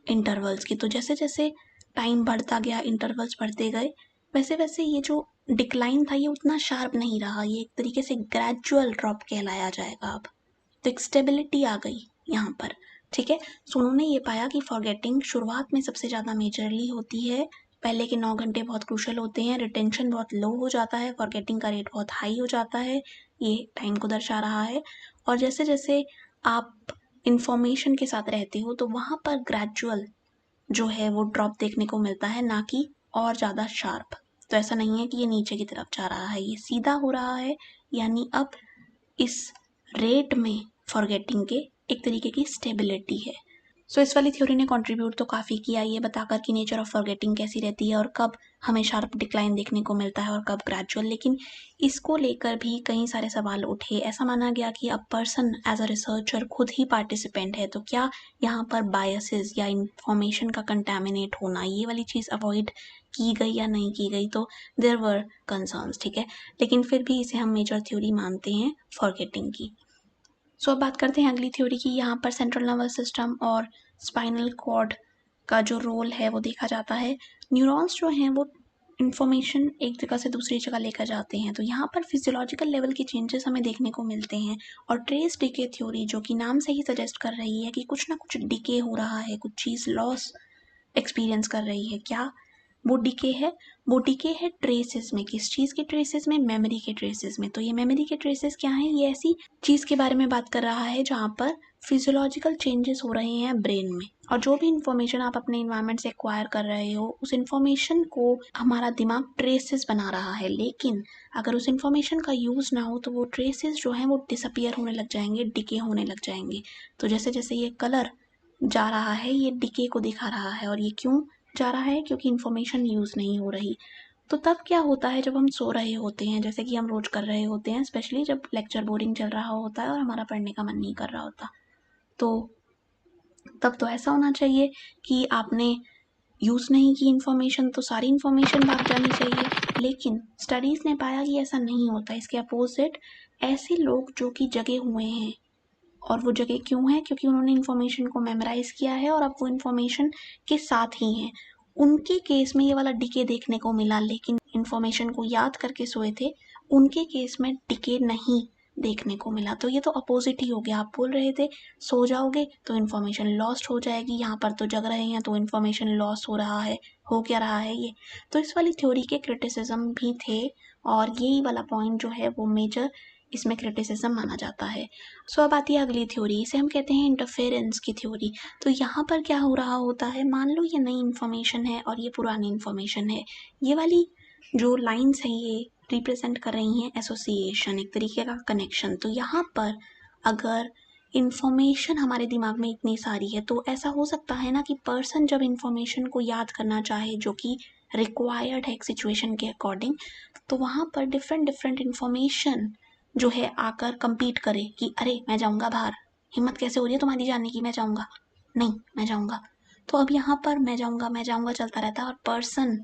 इंटरवल्स की। तो जैसे जैसे टाइम बढ़ता गया, इंटरवल्स बढ़ते गए, वैसे वैसे ये जो डिक्लाइन था ये उतना शार्प नहीं रहा, ये एक तरीके से ग्रेजुअल ड्रॉप कहलाया जाएगा अब। तो एक स्टेबिलिटी आ गई यहाँ पर। ठीक है, सो उन्होंने ये पाया कि फॉरगेटिंग शुरुआत में सबसे ज़्यादा मेजरली होती है, पहले के 9 घंटे बहुत क्रूशल होते हैं, रिटेंशन बहुत लो हो जाता है, फॉरगेटिंग का रेट बहुत हाई हो जाता है, ये टाइम को दर्शा रहा है। और जैसे जैसे आप इंफॉर्मेशन के साथ रहते हो तो वहाँ पर ग्रेजुअल जो है वो ड्रॉप देखने को मिलता है, ना कि और ज़्यादा शार्प। तो ऐसा नहीं है कि ये नीचे की तरफ जा रहा है, ये सीधा हो रहा है, यानी अब इस रेट में फॉरगेटिंग के एक तरीके की स्टेबिलिटी है। सो इस वाली थ्योरी ने कंट्रीब्यूट तो काफ़ी किया ये बताकर कि नेचर ऑफ फॉरगेटिंग कैसी रहती है और कब हमें शार्प डिक्लाइन देखने को मिलता है और कब ग्रेजुअल। लेकिन इसको लेकर भी कई सारे सवाल उठे। ऐसा माना गया कि अब पर्सन एज अ रिसर्चर खुद ही पार्टिसिपेंट है, तो क्या यहाँ पर बायसेस या इंफॉर्मेशन का कंटेमिनेट होना, ये वाली चीज़ अवॉइड की गई या नहीं की गई? तो देयर वर कंसर्न्स। ठीक है, लेकिन फिर भी इसे हम मेजर थ्योरी मानते हैं फॉरगेटिंग की। सो अब बात करते हैं अगली थ्योरी की। यहाँ पर सेंट्रल नर्वस सिस्टम और स्पाइनल कॉर्ड का जो रोल है वो देखा जाता है। न्यूरॉन्स जो हैं वो इन्फॉर्मेशन एक जगह से दूसरी जगह लेकर जाते हैं, तो यहाँ पर फिजियोलॉजिकल लेवल के चेंजेस हमें देखने को मिलते हैं। और ट्रेस डिके थ्योरी जो कि नाम से ही सजेस्ट कर रही है कि कुछ ना कुछ डिके हो रहा है, कुछ चीज़ लॉस एक्सपीरियंस कर रही है। क्या वो डिके है? वो डिके है ट्रेसेस में। किस चीज़ के ट्रेसेस में? मेमोरी के ट्रेसेस में। तो ये मेमोरी के ट्रेसेस क्या हैं? ये ऐसी चीज़ के बारे में बात कर रहा है जहाँ पर फिजियोलॉजिकल चेंजेस हो रहे हैं ब्रेन में, और जो भी इंफॉर्मेशन आप अपने इन्वायरमेंट से एक्वायर कर रहे हो उस इंफॉर्मेशन को हमारा दिमाग ट्रेसेस बना रहा है। लेकिन अगर उस इंफॉर्मेशन का यूज़ ना हो तो वो ट्रेसेस जो हैं वो डिसअपियर होने लग जाएंगे, डिके होने लग जाएंगे। तो जैसे जैसे ये कलर जा रहा है ये डिके को दिखा रहा है, और ये क्यों जा रहा है? क्योंकि इन्फॉर्मेशन यूज़ नहीं हो रही। तो तब क्या होता है जब हम सो रहे होते हैं, जैसे कि हम रोज कर रहे होते हैं, स्पेशली जब लेक्चर बोरिंग चल रहा होता है और हमारा पढ़ने का मन नहीं कर रहा होता, तो तब तो ऐसा होना चाहिए कि आपने यूज़ नहीं की इन्फॉर्मेशन तो सारी इन्फॉर्मेशन भाग जानी चाहिए, लेकिन स्टडीज़ ने पाया कि ऐसा नहीं होता। इसके अपोजिट ऐसे लोग जो कि जगे हुए हैं, और वो जगह क्यों है, क्योंकि उन्होंने इन्फॉर्मेशन को मेमोराइज किया है और अब वो इन्फॉर्मेशन के साथ ही हैं। उनके केस में ये वाला डिके देखने को मिला, लेकिन इन्फॉर्मेशन को याद करके सोए थे, उनके केस में डिके नहीं देखने को मिला। तो ये तो अपोजिट ही हो गया। आप बोल रहे थे सो जाओगे तो इन्फॉर्मेशन लॉस्ट हो जाएगी, यहाँ पर तो जग रहे हैं तो इन्फॉर्मेशन लॉस हो रहा है। हो क्या रहा है ये? तो इस वाली थ्योरी के क्रिटिसिज्म भी थे, और यही वाला पॉइंट जो है वो मेजर इसमें क्रिटिसिज्म माना जाता है। सो अब आती है अगली थ्योरी, इसे हम कहते हैं इंटरफेरेंस की थ्योरी। तो यहाँ पर क्या हो रहा होता है, मान लो ये नई इन्फॉर्मेशन है और ये पुरानी इन्फॉर्मेशन है। ये वाली जो लाइंस हैं ये रिप्रेजेंट कर रही हैं एसोसिएशन, एक तरीके का कनेक्शन। तो यहाँ पर अगर इन्फॉर्मेशन हमारे दिमाग में इतनी सारी है तो ऐसा हो सकता है ना कि पर्सन जब इन्फॉर्मेशन को याद करना चाहे जो कि रिक्वायर्ड है एक सिचुएशन के अकॉर्डिंग, तो वहाँ पर डिफरेंट डिफरेंट इन्फॉर्मेशन जो है आकर compete करे कि अरे मैं जाऊँगा बाहर, हिम्मत कैसे हो रही है तुम्हारी जाने की, मैं जाऊँगा, नहीं मैं जाऊँगा। तो अब यहाँ पर मैं जाऊँगा चलता रहता है, और पर्सन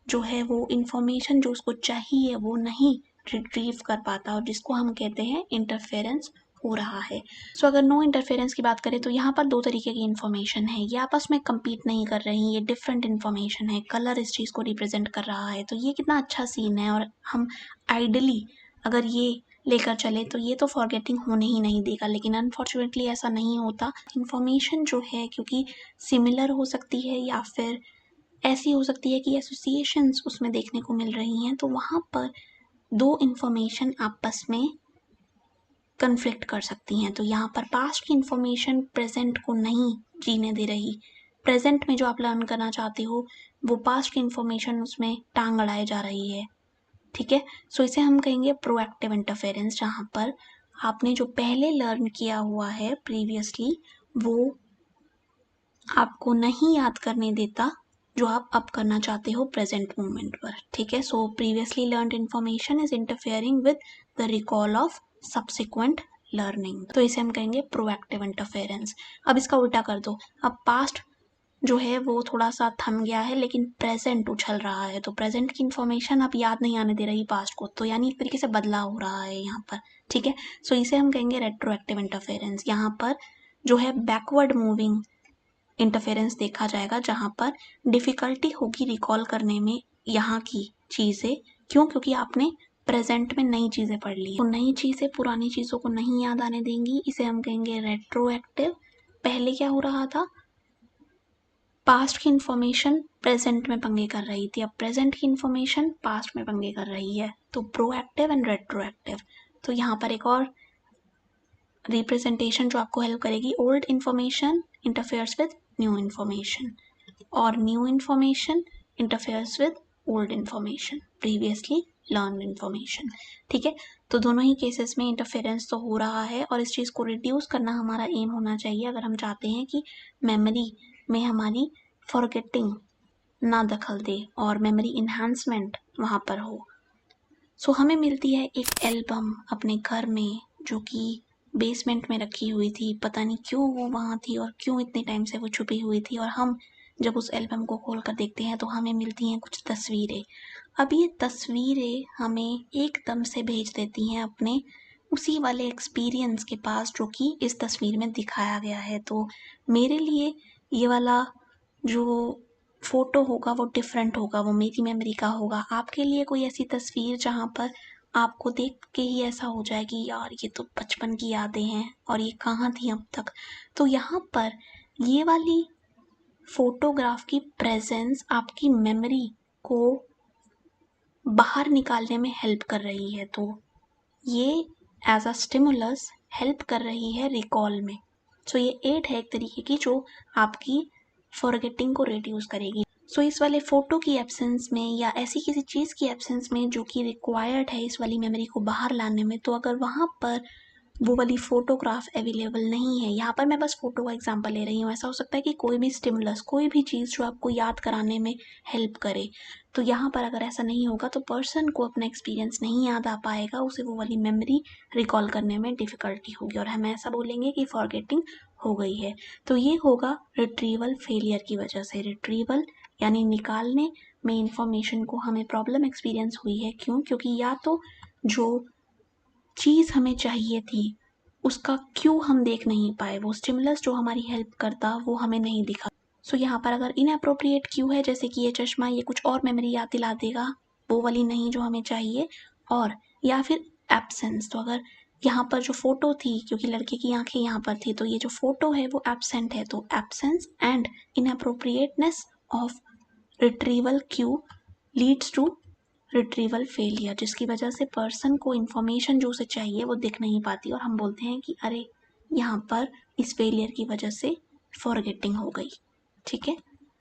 जो है वो इन्फॉर्मेशन जो उसको चाहिए वो नहीं रिट्रीव कर पाता, और जिसको हम कहते हैं इंटरफेरेंस हो रहा है। सो अगर नो इंटरफेरेंस की बात करें तो यहाँ पर दो तरीके की इन्फॉर्मेशन है, ये आपस में compete नहीं कर रही, ये डिफरेंट इन्फॉर्मेशन है। कलर इस चीज़ को रिप्रेजेंट कर रहा है, तो ये कितना अच्छा सीन है। और हम आइडली अगर ये लेकर चले तो ये तो फॉरगेटिंग होने ही नहीं देगा, लेकिन अनफॉर्चुनेटली ऐसा नहीं होता। इन्फॉर्मेशन जो है क्योंकि सिमिलर हो सकती है या फिर ऐसी हो सकती है कि एसोसिएशंस उसमें देखने को मिल रही हैं, तो वहाँ पर दो इन्फॉर्मेशन आपस में कन्फ्लिक्ट कर सकती हैं। तो यहाँ पर पास्ट की इन्फॉर्मेशन प्रेजेंट को नहीं जीने दे रही, प्रेजेंट में जो आप लर्न करना चाहते हो वो पास्ट की इन्फॉर्मेशन उसमें टांग अड़ाए जा रही है। ठीक है, सो इसे हम कहेंगे प्रोएक्टिव इंटरफेरेंस, जहाँ पर आपने जो पहले लर्न किया हुआ है प्रीवियसली वो आपको नहीं याद करने देता जो आप अब करना चाहते हो प्रेजेंट मोमेंट पर। ठीक है, so previously learned information is interfering with the recall of subsequent learning, तो इसे हम कहेंगे प्रोएक्टिव इंटरफेरेंस। अब इसका उल्टा कर दो, अब पास्ट जो है वो थोड़ा सा थम गया है लेकिन प्रेजेंट उछल रहा है, तो प्रेजेंट की इन्फॉर्मेशन अब याद नहीं आने दे रही पास्ट को, तो यानी एक तरीके से बदलाव हो रहा है यहाँ पर। ठीक है, सो इसे हम कहेंगे रेट्रोएक्टिव इंटरफेरेंस। यहाँ पर जो है बैकवर्ड मूविंग इंटरफेरेंस देखा जाएगा, जहाँ पर डिफ़िकल्टी होगी रिकॉल करने में यहाँ की चीज़ें। क्यों? क्योंकि आपने प्रेजेंट में नई चीज़ें पढ़ ली, तो नई चीज़ें पुरानी चीज़ों को नहीं याद आने देंगी, इसे हम कहेंगे रेट्रोएक्टिव। पहले क्या हो रहा था, पास्ट की इन्फॉर्मेशन प्रेजेंट में पंगे कर रही थी, अब प्रेजेंट की इन्फॉर्मेशन पास्ट में पंगे कर रही है, तो प्रोएक्टिव एंड रेट्रोएक्टिव। तो यहाँ पर एक और रिप्रेजेंटेशन जो आपको हेल्प करेगी, old information interferes with new information, और new information interferes with old information, previously learn information. ठीक है, तो दोनों ही केसेस में इंटरफेरेंस तो हो रहा है, और इस चीज़ को रिड्यूस करना हमारा एम होना चाहिए अगर हम चाहते हैं कि मेमोरी में हमारी फॉरगेटिंग ना दखल दे और मेमोरी इन्हांसमेंट वहाँ पर हो। सो हमें मिलती है एक एल्बम अपने घर में जो कि बेसमेंट में रखी हुई थी, पता नहीं क्यों वो वहाँ थी और क्यों इतने टाइम से वो छुपी हुई थी, और हम जब उस एल्बम को खोल कर देखते हैं तो हमें मिलती हैं कुछ तस्वीरें। अब ये तस्वीरें हमें एकदम से भेज देती हैं अपने उसी वाले एक्सपीरियंस के पास जो कि इस तस्वीर में दिखाया गया है। तो मेरे लिए ये वाला जो फ़ोटो होगा वो डिफरेंट होगा, वो मेरी मेमोरी का होगा। आपके लिए कोई ऐसी तस्वीर जहाँ पर आपको देख के ही ऐसा हो जाए कि यार ये तो बचपन की यादें हैं और ये कहाँ थी अब तक। तो यहाँ पर ये वाली फ़ोटोग्राफ की प्रेजेंस आपकी मेमोरी को बाहर निकालने में हेल्प कर रही है, तो ये एज अ स्टिमुलस हेल्प कर रही है रिकॉल में। सो ये एड है एक तरीके की जो आपकी फॉरगेटिंग को रिड्यूस करेगी। सो इस वाले फ़ोटो की एब्सेंस में या ऐसी किसी चीज़ की एब्सेंस में जो कि रिक्वायर्ड है इस वाली मेमोरी को बाहर लाने में, तो अगर वहाँ पर वो वाली फ़ोटोग्राफ अवेलेबल नहीं है, यहाँ पर मैं बस फ़ोटो का एग्जांपल ले रही हूँ, ऐसा हो सकता है कि कोई भी स्टिमुलस, कोई भी चीज़ जो आपको याद कराने में हेल्प करे, तो यहाँ पर अगर ऐसा नहीं होगा तो पर्सन को अपना एक्सपीरियंस नहीं याद आ पाएगा, उसे वो वाली मेमोरी रिकॉल करने में डिफ़िकल्टी होगी और हम ऐसा बोलेंगे कि फॉरगेटिंग हो गई है। तो ये होगा रिट्रीवल फेलियर की वजह से। रिट्रीवल यानी निकालने में इंफॉर्मेशन को हमें प्रॉब्लम एक्सपीरियंस हुई है। क्यों? क्योंकि या तो जो चीज़ हमें चाहिए थी उसका क्यू हम देख नहीं पाए, वो स्टिमुलस जो हमारी हेल्प करता वो हमें नहीं दिखा। सो यहाँ पर अगर इनअप्रोप्रिएट क्यू है, जैसे कि ये चश्मा, ये कुछ और मेमोरी याद दिला देगा, वो वाली नहीं जो हमें चाहिए। और या फिर एब्सेंस, तो अगर यहाँ पर जो फोटो थी, क्योंकि लड़के की आंखें यहाँ पर थी, तो ये जो फोटो है वो एब्सेंट है, तो absence and inappropriateness of retrieval cue leads to retrieval failure, जिसकी वजह से पर्सन को इन्फॉर्मेशन जो उसे चाहिए वो दिख नहीं पाती और हम बोलते हैं कि अरे यहाँ पर इस फेलियर की वजह से फॉरगेटिंग हो गई। ठीक है।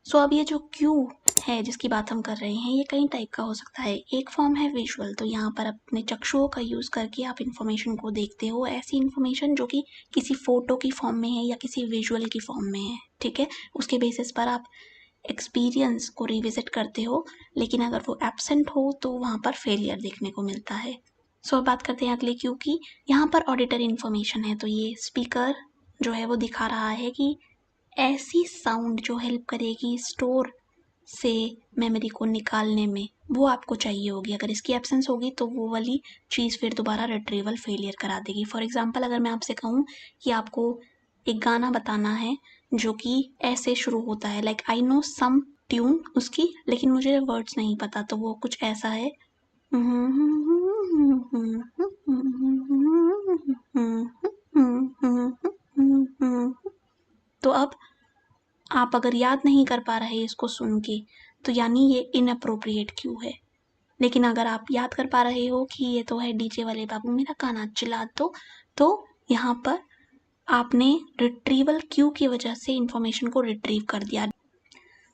सो अब ये जो क्यू है जिसकी बात हम कर रहे हैं, ये कई टाइप का हो सकता है। एक फॉर्म है विजुअल, तो यहाँ पर अपने चक्षुओं का यूज़ करके आप इन्फॉर्मेशन को देखते हो, ऐसी इन्फॉर्मेशन जो कि किसी फोटो की फॉर्म में है या किसी विजुअल की फॉर्म में है। ठीक है। उसके बेसिस पर आप एक्सपीरियंस को रिविजिट करते हो, लेकिन अगर वो एब्सेंट हो तो वहाँ पर फेलियर देखने को मिलता है। सो अब बात करते हैं अगले क्यू की। यहाँ पर ऑडिटरी इन्फॉर्मेशन है, तो ये स्पीकर जो है वो दिखा रहा है कि ऐसी साउंड जो हेल्प करेगी स्टोर से मेमोरी को निकालने में, वो आपको चाहिए होगी। अगर इसकी एब्सेंस होगी तो वो वाली चीज़ फिर दोबारा रिट्रीवल फेलियर करा देगी। फॉर एग्जांपल, अगर मैं आपसे कहूँ कि आपको एक गाना बताना है जो कि ऐसे शुरू होता है, like I know some tune उसकी, लेकिन मुझे वर्ड्स नहीं पता, तो वो कुछ ऐसा है। तो अब आप अगर याद नहीं कर पा रहे इसको सुन के, तो यानी ये इनअप्रोप्रिएट क्यू है। लेकिन अगर आप याद कर पा रहे हो कि ये तो है डीजे वाले बाबू मेरा गाना चला दो, तो यहाँ पर आपने रिट्रीवल क्यू की वजह से इंफॉर्मेशन को रिट्रीव कर दिया।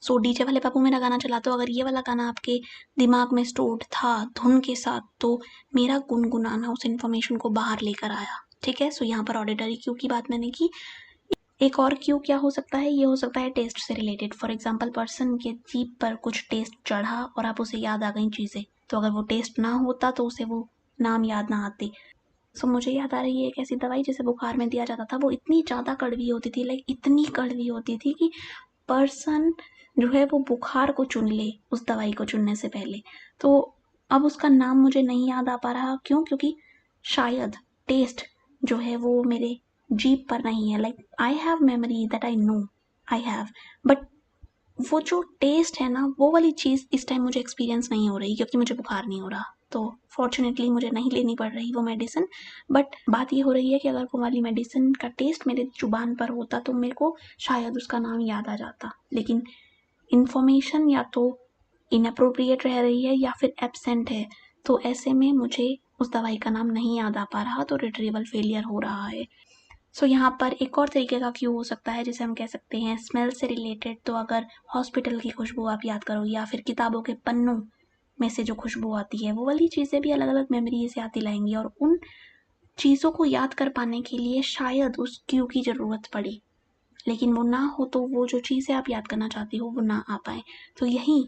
सो डीजे वाले बाबू मेरा गाना चला दो, अगर ये वाला गाना आपके दिमाग में स्टोर्ड था धुन के साथ, तो मेरा गुनगुनाना उस इंफॉर्मेशन को बाहर लेकर आया। ठीक है। सो यहाँ पर ऑडिटरी क्यू की बात मैंने की। एक और क्यू क्या हो सकता है? ये हो सकता है टेस्ट से रिलेटेड। फॉर एग्जाम्पल, पर्सन के जीभ पर कुछ टेस्ट चढ़ा और आप उसे याद आ गई चीज़ें, तो अगर वो टेस्ट ना होता तो उसे वो नाम याद ना आते। सो मुझे याद आ रही है एक ऐसी दवाई जिसे बुखार में दिया जाता था, वो इतनी ज़्यादा कड़वी होती थी, लाइक इतनी कड़वी होती थी कि पर्सन जो है वो बुखार को चुन ले उस दवाई को चुनने से पहले। तो अब उसका नाम मुझे नहीं याद आ पा रहा। क्यों? क्योंकि शायद टेस्ट जो है वो मेरे जीभ पर नहीं है। Like I have memory that I know I have, but वो जो टेस्ट है ना, वो वाली चीज़ इस टाइम मुझे एक्सपीरियंस नहीं हो रही, क्योंकि मुझे बुखार नहीं हो रहा, तो फॉर्चुनेटली मुझे नहीं लेनी पड़ रही वो मेडिसिन। बट बात ये हो रही है कि अगर वो वाली मेडिसिन का टेस्ट मेरे जुबान पर होता तो मेरे को शायद उसका नाम याद आ जाता। लेकिन इन्फॉर्मेशन या तो इनअप्रोप्रिएट रह रही है या फिर एब्सेंट है, तो ऐसे में मुझे उस दवाई का नाम नहीं याद आ पा रहा, तो रिट्रीवल फेलियर हो रहा है। सो यहाँ पर एक और तरीके का क्यू हो सकता है जिसे हम कह सकते हैं स्मेल से रिलेटेड। तो अगर हॉस्पिटल की खुशबू आप याद करो, या फिर किताबों के पन्नों में से जो खुशबू आती है, वो वाली चीज़ें भी अलग अलग मेमोरीज याद दिलाएंगी, और उन चीज़ों को याद कर पाने के लिए शायद उस क्यू की ज़रूरत पड़ी, लेकिन वो ना हो तो वो जो चीज़ें आप याद करना चाहती हो वो ना आ पाए। तो यही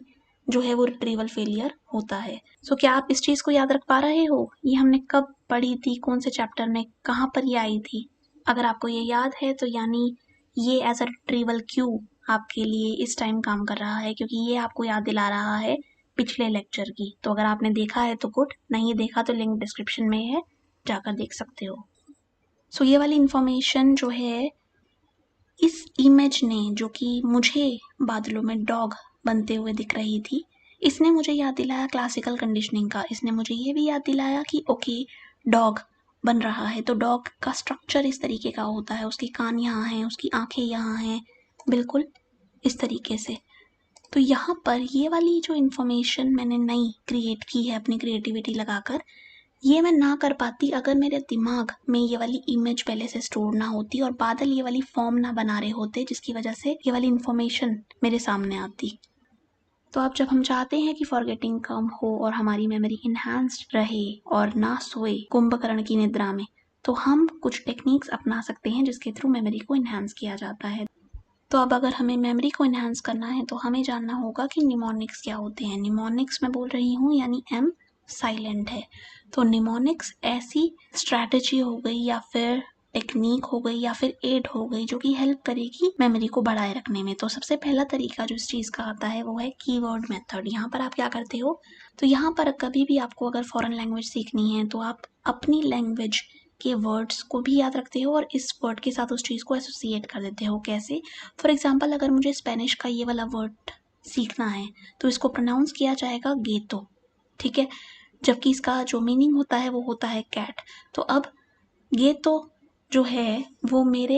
जो है वो रिट्रीवल फेलियर होता है। सो क्या आप इस चीज़ को याद रख पा रहे हो? ये हमने कब पढ़ी थी, कौन से चैप्टर में, कहाँ पर ये आई थी? अगर आपको ये याद है तो यानी ये एज अ रिट्रीवल क्यू आपके लिए इस टाइम काम कर रहा है, क्योंकि ये आपको याद दिला रहा है पिछले लेक्चर की। तो अगर आपने देखा है तो गुड, नहीं देखा तो लिंक डिस्क्रिप्शन में है, जाकर देख सकते हो। सो ये वाली इंफॉर्मेशन जो है इस इमेज ने, जो कि मुझे बादलों में डॉग बनते हुए दिख रही थी, इसने मुझे याद दिलाया क्लासिकल कंडीशनिंग का। इसने मुझे ये भी याद दिलाया कि ओके डॉग बन रहा है, तो डॉग का स्ट्रक्चर इस तरीके का होता है, उसके कान यहाँ हैं, उसकी आंखें यहाँ हैं, बिल्कुल इस तरीके से। तो यहाँ पर ये वाली जो इन्फॉर्मेशन मैंने नई क्रिएट की है अपनी क्रिएटिविटी लगाकर, ये मैं ना कर पाती अगर मेरे दिमाग में ये वाली इमेज पहले से स्टोर ना होती और बादल ये वाली फॉर्म ना बना रहे होते, जिसकी वजह से ये वाली इन्फॉर्मेशन मेरे सामने आती। तो अब जब हम चाहते हैं कि फॉरगेटिंग कम हो और हमारी मेमोरी इन्हांस्ड रहे और ना सोए कुंभकर्ण की निद्रा में, तो हम कुछ टेक्निक्स अपना सकते हैं जिसके थ्रू मेमोरी को इन्हांस किया जाता है। तो अब अगर हमें मेमोरी को इन्हांस करना है तो हमें जानना होगा कि निमोनिक्स क्या होते हैं। निमोनिक्स मैं बोल रही हूँ यानी एम साइलेंट है। तो निमोनिक्स ऐसी स्ट्रैटेजी हो गई या फिर टेक्निक हो गई या फिर एड हो गई जो कि हेल्प करेगी मेमोरी को बढ़ाए रखने में। तो सबसे पहला तरीका जो इस चीज़ का आता है वो है कीवर्ड मेथड। यहाँ पर आप क्या करते हो, तो यहाँ पर कभी भी आपको अगर फॉरेन लैंग्वेज सीखनी है तो आप अपनी लैंग्वेज के वर्ड्स को भी याद रखते हो और इस वर्ड के साथ उस चीज़ को एसोसिएट कर देते हो। कैसे? फॉर एग्जाम्पल अगर मुझे स्पेनिश का ये वाला वर्ड सीखना है तो इसको प्रोनाउंस किया जाएगा गेतो, ठीक है, जबकि इसका जो मीनिंग होता है वो होता है कैट। तो अब गेतो जो है वो मेरे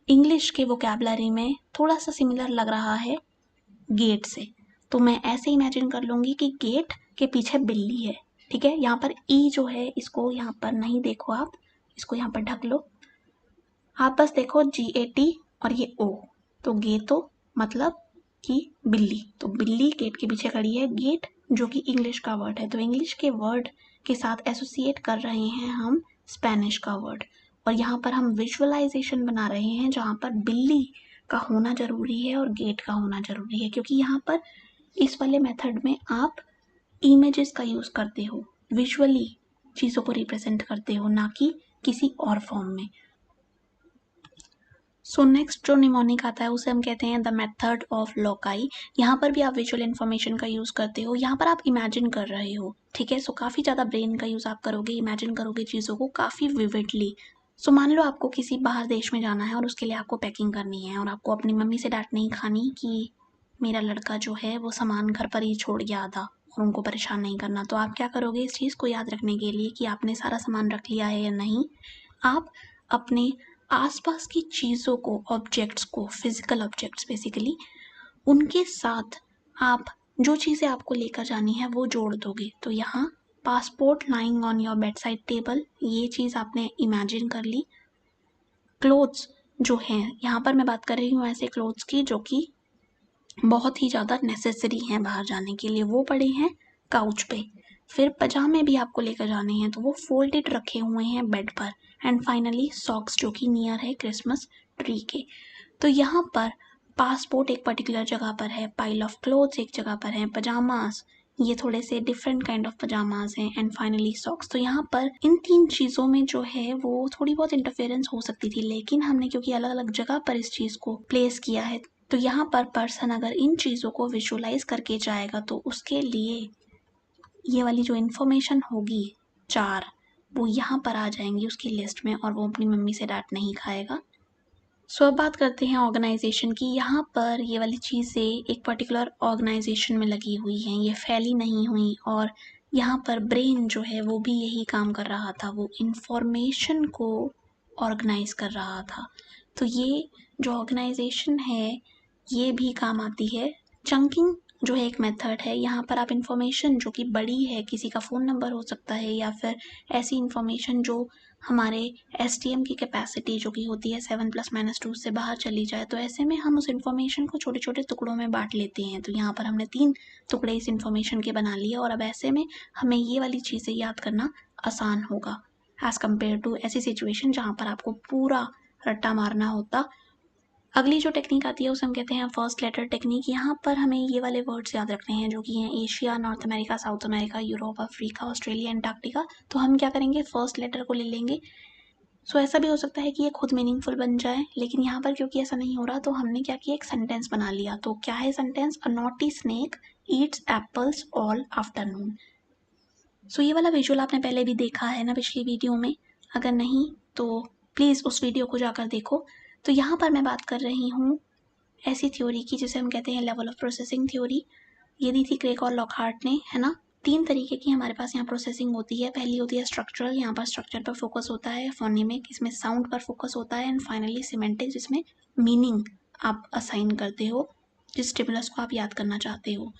इंग्लिश के वोकैबुलरी में थोड़ा सा सिमिलर लग रहा है गेट से, तो मैं ऐसे इमेजिन कर लूँगी कि गेट के पीछे बिल्ली है, ठीक है। यहाँ पर ई जो है इसको यहाँ पर नहीं देखो आप, इसको यहाँ पर ढक लो, आप बस देखो GAT और ये O, तो गेतो मतलब कि बिल्ली, तो बिल्ली गेट के पीछे खड़ी है। गेट जो कि इंग्लिश का वर्ड है, तो इंग्लिश के वर्ड के साथ एसोसिएट कर रहे हैं हम स्पेनिश का वर्ड, और यहाँ पर हम विजुअलाइजेशन बना रहे हैं जहाँ पर बिल्ली का होना ज़रूरी है और गेट का होना ज़रूरी है, क्योंकि यहाँ पर इस वाले मेथड में आप इमेजेस का यूज़ करते हो, विजुअली चीज़ों को रिप्रेजेंट करते हो, ना कि किसी और फॉर्म में। सो नेक्स्ट जो निमोनिक आता है उसे हम कहते हैं द मेथड ऑफ लोकाई। यहाँ पर भी आप विजुअल इन्फॉर्मेशन का यूज़ करते हो, यहाँ पर आप इमेजिन कर रहे हो, ठीक है। सो काफ़ी ज़्यादा ब्रेन का यूज़ आप करोगे, इमेजिन करोगे चीज़ों को काफ़ी विविडली। सो मान लो आपको किसी बाहर देश में जाना है और उसके लिए आपको पैकिंग करनी है और आपको अपनी मम्मी से डांट नहीं खानी कि मेरा लड़का जो है वो सामान घर पर ही छोड़ गया आधा और उनको परेशान नहीं करना। तो आप क्या करोगे इस चीज़ को याद रखने के लिए कि आपने सारा सामान रख लिया है या नहीं, आप अपने आसपास की चीज़ों को, ऑब्जेक्ट्स को, फिजिकल ऑब्जेक्ट्स बेसिकली, उनके साथ आप जो चीज़ें आपको लेकर जानी है वो जोड़ दोगे। तो यहाँ passport lying on your bed side table, ये चीज़ आपने इमेजिन कर ली। क्लोथ्स जो हैं, यहाँ पर मैं बात कर रही हूँ ऐसे क्लोथ्स की जो कि बहुत ही ज़्यादा नेसेसरी हैं बाहर जाने के लिए, वो पड़े हैं काउच पे। फिर पजामे भी आपको लेकर जाने हैं तो वो फोल्डेड रखे हुए हैं बेड पर। एंड फाइनली सॉक्स जो कि नियर है क्रिसमस ट्री के। तो यहाँ पर पासपोर्ट एक पर्टिकुलर जगह पर है, पाइल ऑफ क्लोथ्स एक जगह पर है, पजामास ये थोड़े से डिफरेंट काइंड ऑफ पजामास हैं, एंड फाइनली सॉक्स। तो यहाँ पर इन तीन चीज़ों में जो है वो थोड़ी बहुत इंटरफेरेंस हो सकती थी, लेकिन हमने क्योंकि अलग अलग जगह पर इस चीज़ को प्लेस किया है, तो यहाँ पर पर्सन अगर इन चीज़ों को विजुअलाइज करके जाएगा तो उसके लिए ये वाली जो इन्फॉर्मेशन होगी चार, वो यहाँ पर आ जाएंगी उसकी लिस्ट में और वो अपनी मम्मी से डांट नहीं खाएगा। सो अब बात करते हैं ऑर्गेनाइजेशन की। यहाँ पर ये वाली चीज़ें एक पर्टिकुलर ऑर्गेनाइजेशन में लगी हुई हैं, ये फैली नहीं हुई, और यहाँ पर ब्रेन जो है वो भी यही काम कर रहा था, वो इंफॉर्मेशन को ऑर्गेनाइज कर रहा था। तो ये जो ऑर्गेनाइजेशन है ये भी काम आती है। चंकिंग जो है एक मेथड है, यहाँ पर आप इंफॉर्मेशन जो कि बड़ी है, किसी का फ़ोन नंबर हो सकता है या फिर ऐसी इंफॉर्मेशन जो हमारे STM की कैपेसिटी जो कि होती है 7+-2 से बाहर चली जाए, तो ऐसे में हम उस इन्फॉर्मेशन को छोटे छोटे टुकड़ों में बांट लेते हैं। तो यहाँ पर हमने 3 टुकड़े इस इन्फॉर्मेशन के बना लिए और अब ऐसे में हमें ये वाली चीज़ें याद करना आसान होगा एज़ कम्पेयर टू ऐसी सिचुएशन जहाँ पर आपको पूरा रट्टा मारना होता। अगली जो टेक्निक आती है उसे हम कहते हैं फर्स्ट लेटर टेक्निक। यहाँ पर हमें ये वाले वर्ड्स याद रखने हैं जो कि हैं Asia, north America, south America, Europe, Africa, Australia, Antarctica. तो हम क्या करेंगे, फर्स्ट लेटर को ले लेंगे। सो ऐसा भी हो सकता है कि ये खुद मीनिंगफुल बन जाए, लेकिन यहाँ पर क्योंकि ऐसा नहीं हो रहा तो हमने क्या किया, एक सेंटेंस बना लिया। तो क्या है sentence, a naughty snake eats apples all afternoon. So ये वाला विजुअल आपने पहले भी देखा है ना पिछली वीडियो में, अगर नहीं तो प्लीज़ उस वीडियो को जाकर देखो। तो यहाँ पर मैं बात कर रही हूँ ऐसी थ्योरी की जिसे हम कहते हैं लेवल ऑफ प्रोसेसिंग थ्योरी। ये दी थी क्रेग और लॉकहार्ट ने, है ना। 3 तरीके की हमारे पास यहाँ प्रोसेसिंग होती है। पहली होती है स्ट्रक्चरल, यहाँ पर स्ट्रक्चर पर फोकस होता है। फोनेमिक, इसमें साउंड पर फोकस होता है। एंड फाइनली सिमेंटिक, जिसमें मीनिंग आप असाइन करते हो, जिस स्टिमुलस को आप याद करना चाहते हो।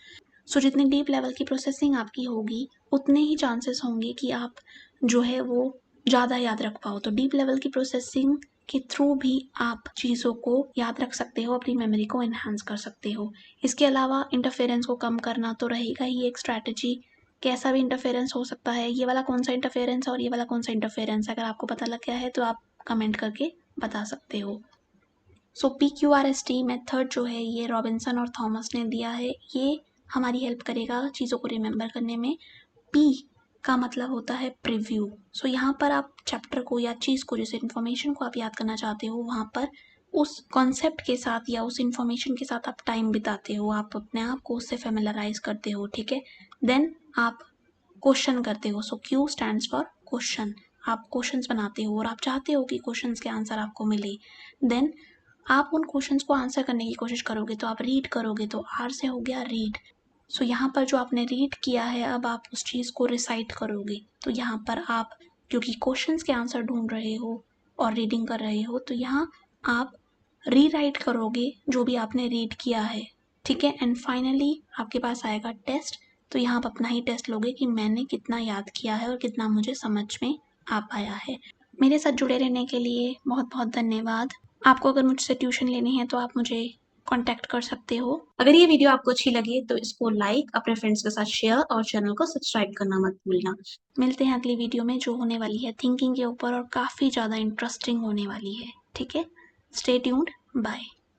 सो जितनी डीप लेवल की प्रोसेसिंग आपकी होगी उतने ही चांसेस होंगे कि आप जो है वो ज़्यादा याद रख पाओ। तो डीप लेवल की प्रोसेसिंग के थ्रू भी आप चीज़ों को याद रख सकते हो, अपनी मेमोरी को इन्हांस कर सकते हो। इसके अलावा इंटरफेरेंस को कम करना तो रहेगा ही एक स्ट्रैटेजी। कैसा भी इंटरफेरेंस हो सकता है, ये वाला कौन सा इंटरफेरेंस है और ये वाला कौन सा इंटरफेरेंस है, अगर आपको पता लग गया है तो आप कमेंट करके बता सकते हो। सो PQRST मेथड जो है ये रॉबिन्सन और थॉमस ने दिया है। ये हमारी हेल्प करेगा चीज़ों को रिमेंबर करने में। P का मतलब होता है प्रीव्यू। सो यहाँ पर आप चैप्टर को या चीज़ को, जिस इन्फॉर्मेशन को आप याद करना चाहते हो, वहाँ पर उस कॉन्सेप्ट के साथ या उस इन्फॉर्मेशन के साथ आप टाइम बिताते हो, आप अपने आप को उससे फेमिलराइज करते हो, ठीक है। देन आप क्वेश्चन करते हो। सो क्यू स्टैंड्स फॉर क्वेश्चन। आप क्वेश्चंस बनाते हो और आप चाहते हो कि क्वेश्चंस के आंसर आपको मिले। देन आप उन क्वेश्चंस को आंसर करने की कोशिश करोगे, तो आप रीड करोगे, तो आर से हो गया रीड। सो यहाँ पर जो आपने रीड किया है, अब आप उस चीज़ को रिसाइट करोगे। तो यहाँ पर आप, क्योंकि क्वेश्चंस के आंसर ढूंढ रहे हो और रीडिंग कर रहे हो, तो यहाँ आप रीराइट करोगे जो भी आपने रीड किया है, ठीक है। एंड फाइनली आपके पास आएगा टेस्ट। तो यहाँ आप अपना ही टेस्ट लोगे कि मैंने कितना याद किया है और कितना मुझे समझ में आ पाया है। मेरे साथ जुड़े रहने के लिए बहुत बहुत धन्यवाद। आपको अगर मुझसे ट्यूशन लेनी है तो आप मुझे कांटेक्ट कर सकते हो। अगर ये वीडियो आपको अच्छी लगी तो इसको लाइक, अपने फ्रेंड्स के साथ शेयर और चैनल को सब्सक्राइब करना मत भूलना। मिलते हैं अगली वीडियो में, जो होने वाली है थिंकिंग के ऊपर और काफ़ी ज़्यादा इंटरेस्टिंग होने वाली है, ठीक है। Stay tuned, bye.